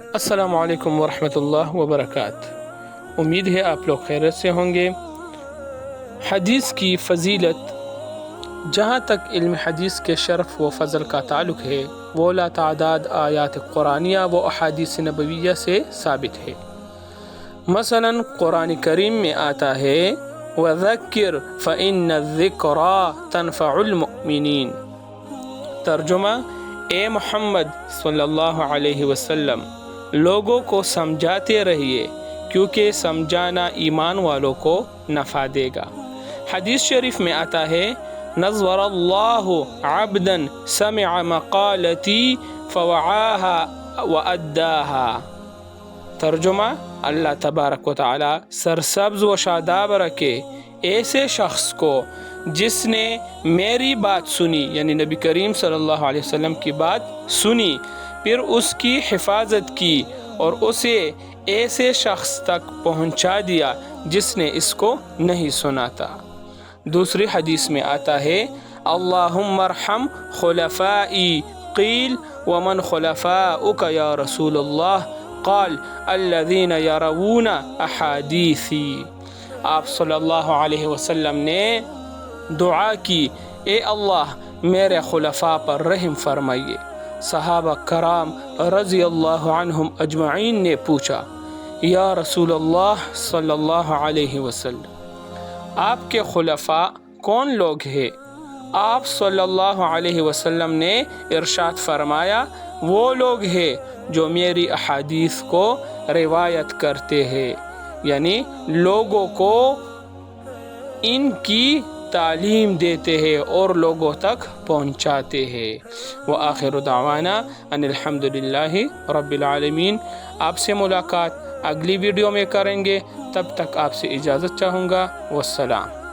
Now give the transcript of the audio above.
السلام علیکم ورحمۃ اللہ وبرکاتہ۔ امید ہے آپ لوگ خیریت سے ہوں گے۔ حدیث کی فضیلت، جہاں تک علم حدیث کے شرف و فضل کا تعلق ہے، وہ لا تعداد آیات قرآنیہ و احادیث نبویہ سے ثابت ہے۔ مثلا قرآن کریم میں آتا ہے وَذَكِّرْ فَإِنَّ الذِّكْرَى تَنفَعُ الْمُؤْمِنِينَ۔ ترجمہ: اے محمد صلی اللہ علیہ وسلم، لوگوں کو سمجھاتے رہیے کیونکہ سمجھانا ایمان والوں کو نفع دے گا۔ حدیث شریف میں آتا ہے نظر اللہ عبدا سمع مقالتی فوعاها واداها۔ ترجمہ: اللہ تبارک و تعالی سرسبز و شاداب رکھے ایسے شخص کو جس نے میری بات سنی، یعنی نبی کریم صلی اللہ علیہ وسلم کی بات سنی، پھر اس کی حفاظت کی اور اسے ایسے شخص تک پہنچا دیا جس نے اس کو نہیں سنا تھا۔ دوسری حدیث میں آتا ہے اللہم ارحم خلفائی، قیل ومن خلفاؤک یا رسول اللہ، قال الذین یروون احادیثی۔ آپ صلی اللہ علیہ وسلم نے دعا کی، اے اللہ میرے خلفاء پر رحم فرمائیے۔ صحابہ کرام رضی اللہ عنہم اجمعین نے پوچھا، یا رسول اللہ صلی اللہ علیہ وسلم، آپ کے خلفاء کون لوگ ہیں؟ آپ صلی اللہ علیہ وسلم نے ارشاد فرمایا، وہ لوگ ہیں جو میری احادیث کو روایت کرتے ہیں، یعنی لوگوں کو ان کی تعلیم دیتے ہیں اور لوگوں تک پہنچاتے ہیں۔ وآخر دعوانا ان الحمد للہ رب العالمین۔ آپ سے ملاقات اگلی ویڈیو میں کریں گے، تب تک آپ سے اجازت چاہوں گا۔ والسلام۔